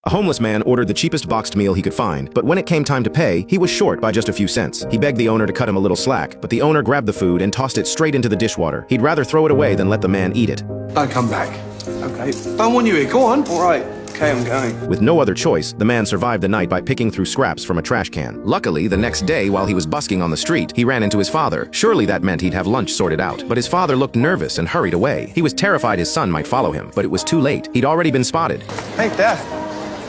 A homeless man ordered the cheapest boxed meal he could find, but when it came time to pay, he was short by just a few cents. He begged the owner to cut him a little slack, but the owner grabbed the food and tossed it straight into the dishwater. He'd rather throw it away than let the man eat it. Don't come back. Okay. Don't want you here. Go on. All right. Okay, I'm going. With no other choice, the man survived the night by picking through scraps from a trash can. Luckily, the next day, while he was busking on the street, he ran into his father. Surely that meant he'd have lunch sorted out. But his father looked nervous and hurried away. He was terrified his son might follow him, but it was too late. He'd already been spotted. Hey, Dad.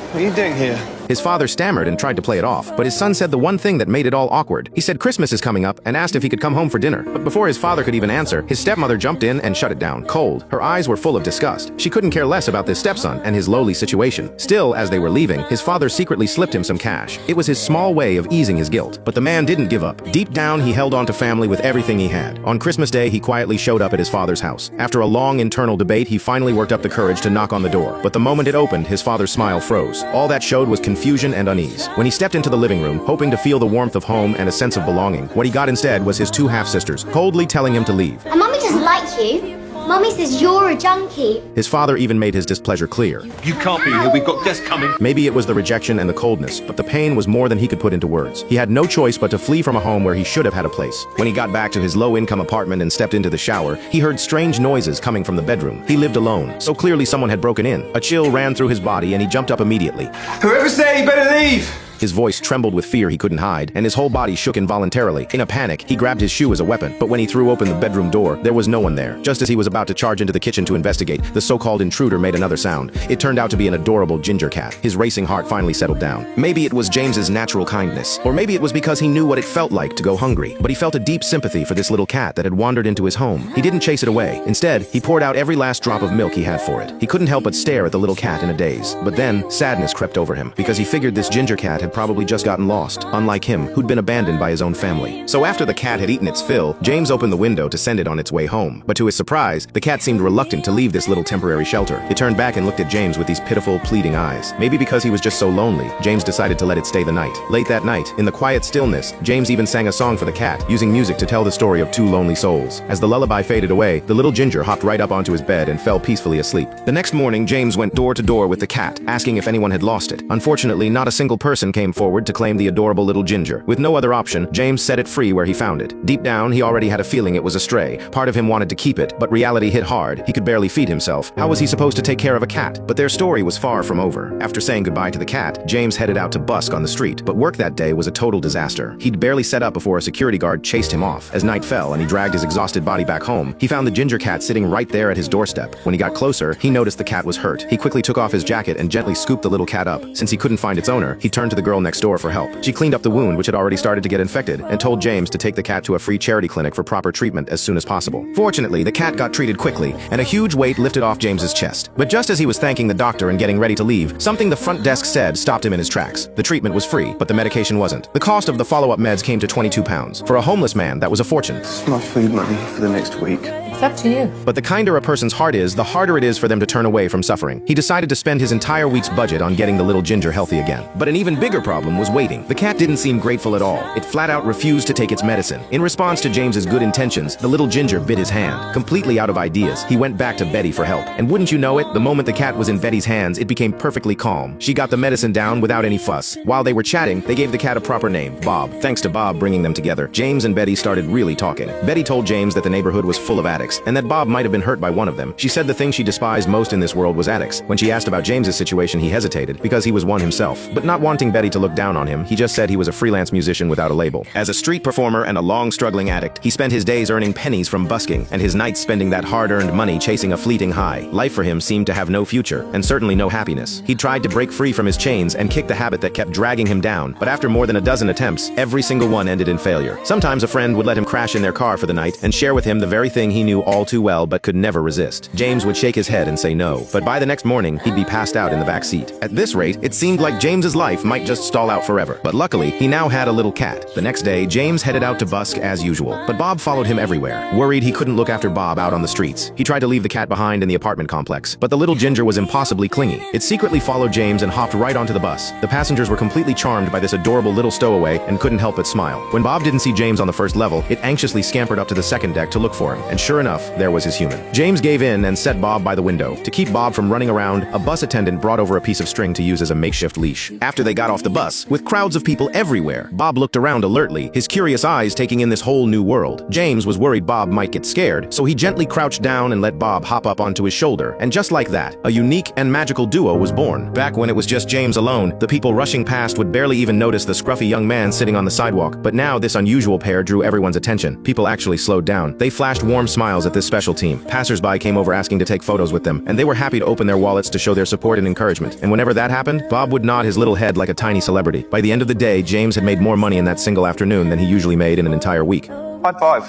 What are you doing here? His father stammered and tried to play it off, but his son said the one thing that made it all awkward. He said Christmas is coming up and asked if he could come home for dinner. But before his father could even answer, his stepmother jumped in and shut it down, cold. Her eyes were full of disgust. She couldn't care less about this stepson and his lowly situation. Still, as they were leaving, his father secretly slipped him some cash. It was his small way of easing his guilt. But the man didn't give up. Deep down, he held on to family with everything he had. On Christmas Day, he quietly showed up at his father's house. After a long internal debate, he finally worked up the courage to knock on the door. But the moment it opened, his father's smile froze. All that showed was confusion and unease. When he stepped into the living room, hoping to feel the warmth of home and a sense of belonging, what he got instead was his two half-sisters, coldly telling him to leave. And Mummy doesn't like you. Mummy says you're a junkie. His father even made his displeasure clear. You can't be here. We've got guests coming. Maybe it was the rejection and the coldness, but the pain was more than he could put into words. He had no choice but to flee from a home where he should have had a place. When he got back to his low-income apartment and stepped into the shower, he heard strange noises coming from the bedroom. He lived alone, so clearly someone had broken in. A chill ran through his body and he jumped up immediately. Whoever's there, you better leave. His voice trembled with fear he couldn't hide, and his whole body shook involuntarily. In a panic, he grabbed his shoe as a weapon, but when he threw open the bedroom door, there was no one there. Just as he was about to charge into the kitchen to investigate, the so-called intruder made another sound. It turned out to be an adorable ginger cat. His racing heart finally settled down. Maybe it was James's natural kindness, or maybe it was because he knew what it felt like to go hungry. But he felt a deep sympathy for this little cat that had wandered into his home. He didn't chase it away. Instead, he poured out every last drop of milk he had for it. He couldn't help but stare at the little cat in a daze. But then, sadness crept over him, because he figured this ginger cat had probably just gotten lost, unlike him, who'd been abandoned by his own family. So after the cat had eaten its fill, James opened the window to send it on its way home. But to his surprise, the cat seemed reluctant to leave this little temporary shelter. It turned back and looked at James with these pitiful, pleading eyes. Maybe because he was just so lonely, James decided to let it stay the night. Late that night, in the quiet stillness, James even sang a song for the cat, using music to tell the story of two lonely souls. As the lullaby faded away, the little ginger hopped right up onto his bed and fell peacefully asleep. The next morning, James went door to door with the cat, asking if anyone had lost it. Unfortunately, not a single person came forward to claim the adorable little ginger. With no other option, James set it free where he found it. Deep down, he already had a feeling it was a stray. Part of him wanted to keep it, but reality hit hard. He could barely feed himself. How was he supposed to take care of a cat? But their story was far from over. After saying goodbye to the cat, James headed out to busk on the street, but work that day was a total disaster. He'd barely set up before a security guard chased him off. As night fell and he dragged his exhausted body back home, he found the ginger cat sitting right there at his doorstep. When he got closer, he noticed the cat was hurt. He quickly took off his jacket and gently scooped the little cat up. Since he couldn't find its owner, he turned to the girl next door for help. She cleaned up the wound, which had already started to get infected, and told James to take the cat to a free charity clinic for proper treatment as soon as possible. Fortunately, the cat got treated quickly, and a huge weight lifted off James's chest. But just as he was thanking the doctor and getting ready to leave, something the front desk said stopped him in his tracks. The treatment was free, but the medication wasn't. The cost of the follow-up meds came to £22. For a homeless man, that was a fortune. It's my food money for the next week. It's up to you. But the kinder a person's heart is, the harder it is for them to turn away from suffering. He decided to spend his entire week's budget on getting the little ginger healthy again. But an even bigger problem was waiting. The cat didn't seem grateful at all. It flat out refused to take its medicine. In response to James's good intentions, the little ginger bit his hand. Completely out of ideas, he went back to Betty for help. And wouldn't you know it, the moment the cat was in Betty's hands, it became perfectly calm. She got the medicine down without any fuss. While they were chatting, they gave the cat a proper name, Bob. Thanks to Bob bringing them together, James and Betty started really talking. Betty told James that the neighborhood was full of addicts, and that Bob might have been hurt by one of them. She said the thing she despised most in this world was addicts. When she asked about James's situation, he hesitated, because he was one himself. But not wanting Betty to look down on him, he just said he was a freelance musician without a label. As a street performer and a long-struggling addict, he spent his days earning pennies from busking, and his nights spending that hard-earned money chasing a fleeting high. Life for him seemed to have no future, and certainly no happiness. He tried to break free from his chains and kick the habit that kept dragging him down, but after more than a dozen attempts, every single one ended in failure. Sometimes a friend would let him crash in their car for the night and share with him the very thing he knew all too well but could never resist. James would shake his head and say no, but by the next morning, he'd be passed out in the back seat. At this rate, it seemed like James's life might just stall out forever. But luckily, he now had a little cat. The next day, James headed out to busk as usual, but Bob followed him everywhere. Worried he couldn't look after Bob out on the streets, he tried to leave the cat behind in the apartment complex, but the little ginger was impossibly clingy. It secretly followed James and hopped right onto the bus. The passengers were completely charmed by this adorable little stowaway and couldn't help but smile. When Bob didn't see James on the first level, it anxiously scampered up to the second deck to look for him, and sure enough, enough, there was his human. James gave in and set Bob by the window. To keep Bob from running around, a bus attendant brought over a piece of string to use as a makeshift leash. After they got off the bus, with crowds of people everywhere, Bob looked around alertly, his curious eyes taking in this whole new world. James was worried Bob might get scared, so he gently crouched down and let Bob hop up onto his shoulder. And just like that, a unique and magical duo was born. Back when it was just James alone, the people rushing past would barely even notice the scruffy young man sitting on the sidewalk. But now this unusual pair drew everyone's attention. People actually slowed down. They flashed warm smiles at this special team. Passers-by came over asking to take photos with them, and they were happy to open their wallets to show their support and encouragement. And whenever that happened, Bob would nod his little head like a tiny celebrity. By the end of the day, James had made more money in that single afternoon than he usually made in an entire week. High five.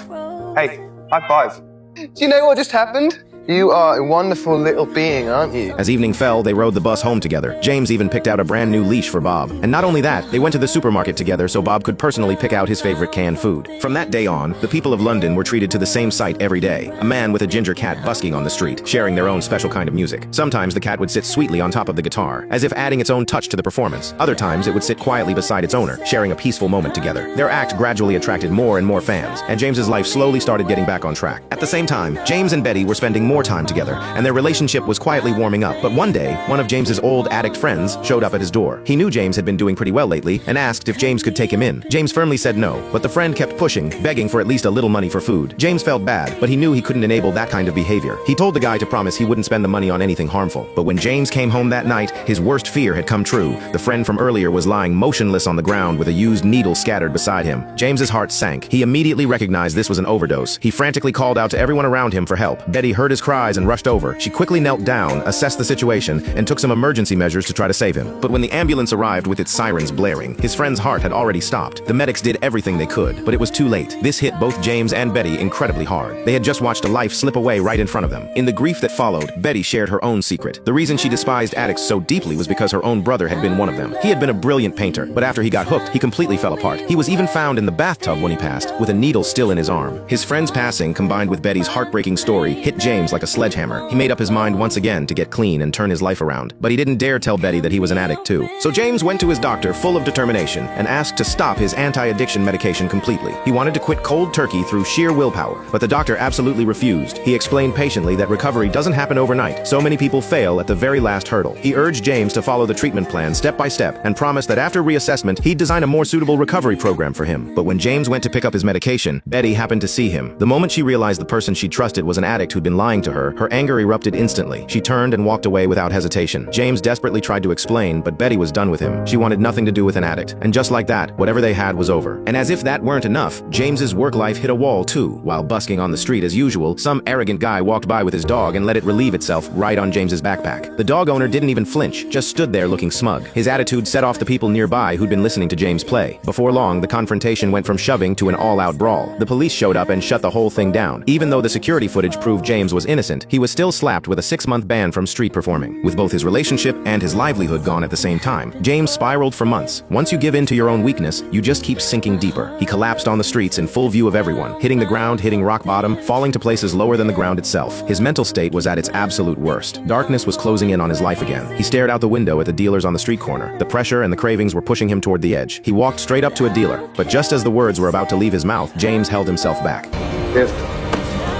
Hey, high five. Do you know what just happened? You are a wonderful little being, aren't you? As evening fell, they rode the bus home together. James even picked out a brand new leash for Bob. And not only that, they went to the supermarket together so Bob could personally pick out his favorite canned food. From that day on, the people of London were treated to the same sight every day. A man with a ginger cat busking on the street, sharing their own special kind of music. Sometimes the cat would sit sweetly on top of the guitar, as if adding its own touch to the performance. Other times it would sit quietly beside its owner, sharing a peaceful moment together. Their act gradually attracted more and more fans, and James's life slowly started getting back on track. At the same time, James and Betty were spending more time together, and their relationship was quietly warming up. But one day, one of James's old addict friends showed up at his door. He knew James had been doing pretty well lately and asked if James could take him in. James firmly said no, but the friend kept pushing, begging for at least a little money for food. James felt bad, but he knew he couldn't enable that kind of behavior. He told the guy to promise he wouldn't spend the money on anything harmful. But when James came home that night, his worst fear had come true. The friend from earlier was lying motionless on the ground with a used needle scattered beside him. James's heart sank. He immediately recognized this was an overdose. He frantically called out to everyone around him for help. Betty heard his cries and rushed over. She quickly knelt down, assessed the situation, and took some emergency measures to try to save him. But when the ambulance arrived with its sirens blaring, his friend's heart had already stopped. The medics did everything they could, but it was too late. This hit both James and Betty incredibly hard. They had just watched a life slip away right in front of them. In the grief that followed, Betty shared her own secret. The reason she despised addicts so deeply was because her own brother had been one of them. He had been a brilliant painter, but after he got hooked, he completely fell apart. He was even found in the bathtub when he passed, with a needle still in his arm. His friend's passing, combined with Betty's heartbreaking story, hit James like a sledgehammer. He made up his mind once again to get clean and turn his life around, but he didn't dare tell Betty that he was an addict too. So James went to his doctor full of determination and asked to stop his anti-addiction medication completely. He wanted to quit cold turkey through sheer willpower, but the doctor absolutely refused. He explained patiently that recovery doesn't happen overnight. So many people fail at the very last hurdle. He urged James to follow the treatment plan step by step and promised that after reassessment, he'd design a more suitable recovery program for him. But when James went to pick up his medication, Betty happened to see him. The moment she realized the person she trusted was an addict who'd been lying to her, her anger erupted instantly. She turned and walked away without hesitation. James desperately tried to explain, but Betty was done with him. She wanted nothing to do with an addict. And just like that, whatever they had was over. And as if that weren't enough, James's work life hit a wall too. While busking on the street as usual, some arrogant guy walked by with his dog and let it relieve itself right on James's backpack. The dog owner didn't even flinch, just stood there looking smug. His attitude set off the people nearby who'd been listening to James play. Before long, the confrontation went from shoving to an all-out brawl. The police showed up and shut the whole thing down. Even though the security footage proved James was innocent, he was still slapped with a 6-month ban from street performing. With both his relationship and his livelihood gone at the same time, James spiraled for months. Once you give in to your own weakness, you just keep sinking deeper. He collapsed on the streets in full view of everyone, hitting the ground, hitting rock bottom, falling to places lower than the ground itself. His mental state was at its absolute worst. Darkness was closing in on his life again. He stared out the window at the dealers on the street corner. The pressure and the cravings were pushing him toward the edge. He walked straight up to a dealer, but just as the words were about to leave his mouth, James held himself back. Yes.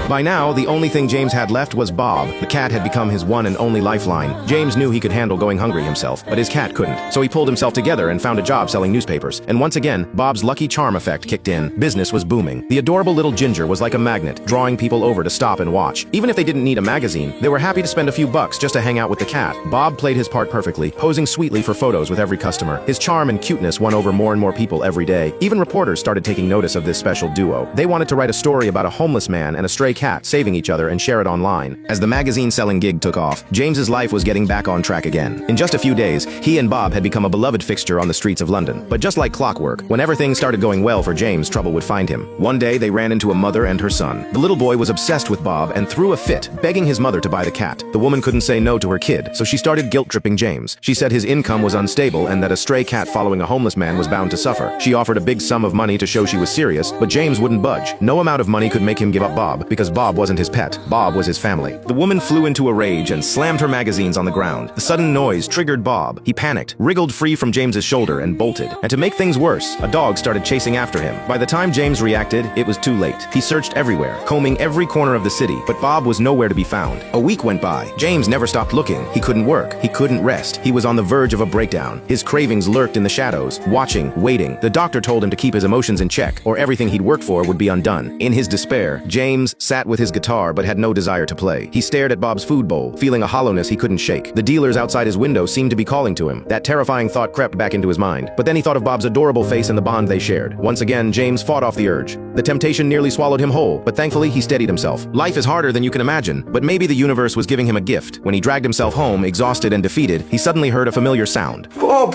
By now, the only thing James had left was Bob. The cat had become his one and only lifeline. James knew he could handle going hungry himself, but his cat couldn't. So he pulled himself together and found a job selling newspapers. And once again, Bob's lucky charm effect kicked in. Business was booming. The adorable little ginger was like a magnet, drawing people over to stop and watch. Even if they didn't need a magazine, they were happy to spend a few bucks just to hang out with the cat. Bob played his part perfectly, posing sweetly for photos with every customer. His charm and cuteness won over more and more people every day. Even reporters started taking notice of this special duo. They wanted to write a story about a homeless man and a stray cat saving each other and share it online. As the magazine-selling gig took off, James's life was getting back on track again. In just a few days, he and Bob had become a beloved fixture on the streets of London. But just like clockwork, whenever things started going well for James, trouble would find him. One day, they ran into a mother and her son. The little boy was obsessed with Bob and threw a fit, begging his mother to buy the cat. The woman couldn't say no to her kid, so she started guilt-tripping James. She said his income was unstable and that a stray cat following a homeless man was bound to suffer. She offered a big sum of money to show she was serious, but James wouldn't budge. No amount of money could make him give up Bob, because because Bob wasn't his pet. Bob was his family. The woman flew into a rage and slammed her magazines on the ground. The sudden noise triggered Bob. He panicked, wriggled free from James's shoulder, and bolted. And to make things worse, a dog started chasing after him. By the time James reacted, it was too late. He searched everywhere, combing every corner of the city, but Bob was nowhere to be found. A week went by. James never stopped looking. He couldn't work. He couldn't rest. He was on the verge of a breakdown. His cravings lurked in the shadows, watching, waiting. The doctor told him to keep his emotions in check, or everything he'd worked for would be undone. In his despair, James sat with his guitar but had no desire to play. He stared at Bob's food bowl, feeling a hollowness he couldn't shake. The dealers outside his window seemed to be calling to him. That terrifying thought crept back into his mind. But then he thought of Bob's adorable face and the bond they shared. Once again, James fought off the urge. The temptation nearly swallowed him whole, but thankfully he steadied himself. Life is harder than you can imagine, but maybe the universe was giving him a gift. When he dragged himself home, exhausted and defeated, he suddenly heard a familiar sound. Bob!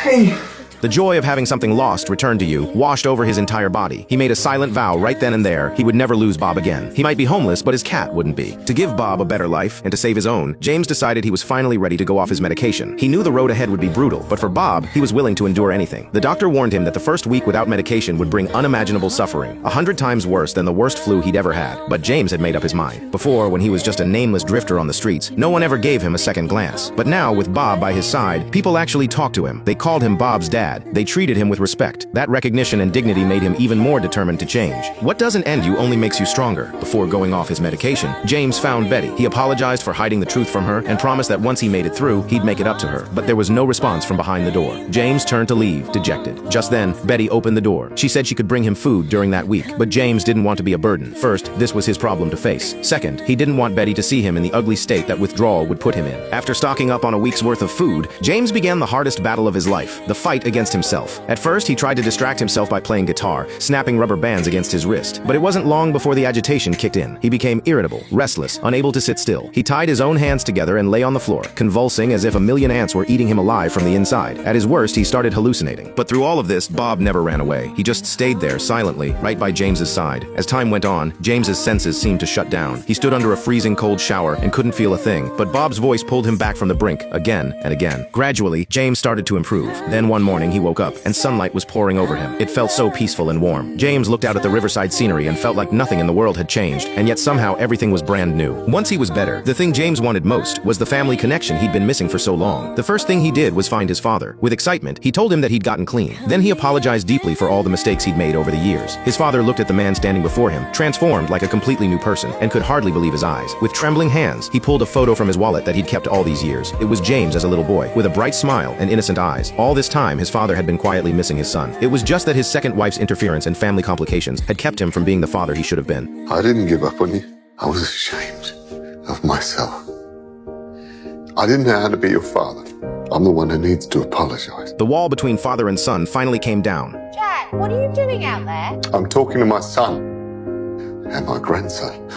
Hey! The joy of having something lost returned to you, washed over his entire body. He made a silent vow right then and there he would never lose Bob again. He might be homeless, but his cat wouldn't be. To give Bob a better life and to save his own, James decided he was finally ready to go off his medication. He knew the road ahead would be brutal, but for Bob, he was willing to endure anything. The doctor warned him that the first week without medication would bring unimaginable suffering, 100 times worse than the worst flu he'd ever had. But James had made up his mind. Before, when he was just a nameless drifter on the streets, no one ever gave him a second glance. But now, with Bob by his side, people actually talked to him. They called him Bob's dad. They treated him with respect. That recognition and dignity made him even more determined to change. What doesn't end you only makes you stronger. Before going off his medication, James found Betty. He apologized for hiding the truth from her and promised that once he made it through, he'd make it up to her. But there was no response from behind the door. James turned to leave, dejected. Just then, Betty opened the door. She said she could bring him food during that week, but James didn't want to be a burden. First, this was his problem to face. Second, he didn't want Betty to see him in the ugly state that withdrawal would put him in. After stocking up on a week's worth of food, James began the hardest battle of his life, the fight against himself. At first, he tried to distract himself by playing guitar, snapping rubber bands against his wrist. But it wasn't long before the agitation kicked in. He became irritable, restless, unable to sit still. He tied his own hands together and lay on the floor, convulsing as if a million ants were eating him alive from the inside. At his worst, he started hallucinating. But through all of this, Bob never ran away. He just stayed there silently, right by James's side. As time went on, James's senses seemed to shut down. He stood under a freezing cold shower and couldn't feel a thing, but Bob's voice pulled him back from the brink again and again. Gradually, James started to improve. Then one morning he woke up and sunlight was pouring over him. It felt so peaceful and warm. James looked out at the riverside scenery and felt like nothing in the world had changed, and yet somehow everything was brand new. Once he was better, the thing James wanted most was the family connection he'd been missing for so long. The first thing he did was find his father. With excitement, he told him that he'd gotten clean. Then he apologized deeply for all the mistakes he'd made over the years. His father looked at the man standing before him, transformed like a completely new person, and could hardly believe his eyes. With trembling hands, he pulled a photo from his wallet that he'd kept all these years. It was James as a little boy, with a bright smile and innocent eyes. All this time, his father had been quietly missing his son. It was just that his second wife's interference and family complications had kept him from being the father he should have been. I didn't give up on you. I was ashamed of myself. I didn't know how to be your father. I'm the one who needs to apologize. The wall between father and son finally came down. Jack, what are you doing out there? I'm talking to my son and my grandson.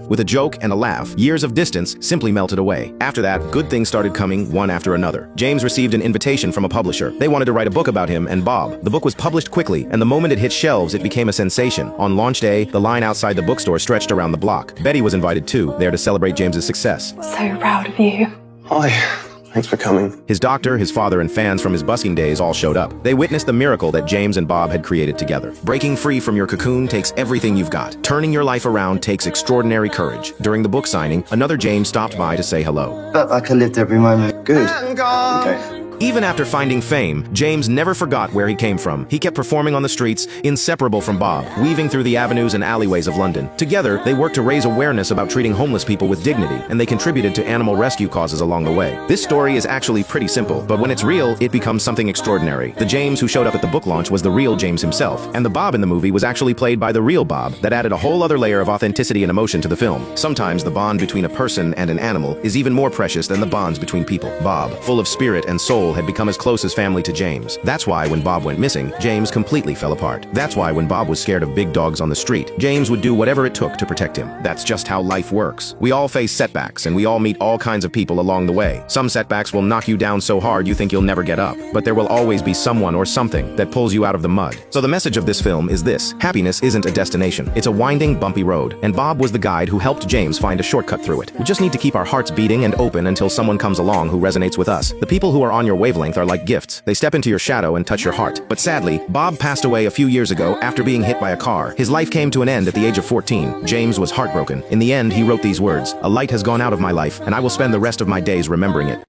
With a joke and a laugh, years of distance simply melted away. After that, good things started coming one after another. James received an invitation from a publisher. They wanted to write a book about him and Bob. The book was published quickly, and the moment it hit shelves, it became a sensation. On launch day, the line outside the bookstore stretched around the block. Betty was invited too, there to celebrate James's success. So proud of you. Hi. Thanks for coming. His doctor, his father, and fans from his busking days all showed up. They witnessed the miracle that James and Bob had created together. Breaking free from your cocoon takes everything you've got. Turning your life around takes extraordinary courage. During the book signing, another James stopped by to say hello. Felt like I lived every moment. Good. Okay. Even after finding fame, James never forgot where he came from. He kept performing on the streets, inseparable from Bob, weaving through the avenues and alleyways of London. Together, they worked to raise awareness about treating homeless people with dignity, and they contributed to animal rescue causes along the way. This story is actually pretty simple, but when it's real, it becomes something extraordinary. The James who showed up at the book launch was the real James himself, and the Bob in the movie was actually played by the real Bob. That added a whole other layer of authenticity and emotion to the film. Sometimes the bond between a person and an animal is even more precious than the bonds between people. Bob, full of spirit and soul, had become as close as family to James. That's why when Bob went missing, James completely fell apart. That's why when Bob was scared of big dogs on the street, James would do whatever it took to protect him. That's just how life works. We all face setbacks, and we all meet all kinds of people along the way. Some setbacks will knock you down so hard you think you'll never get up, but there will always be someone or something that pulls you out of the mud. So the message of this film is this: happiness isn't a destination. It's a winding, bumpy road, and Bob was the guide who helped James find a shortcut through it. We just need to keep our hearts beating and open until someone comes along who resonates with us. The people who are on your wavelength are like gifts. They step into your shadow and touch your heart. But sadly, Bob passed away a few years ago after being hit by a car. His life came to an end at the age of 14. James was heartbroken. In the end, he wrote these words: "A light has gone out of my life, and I will spend the rest of my days remembering it."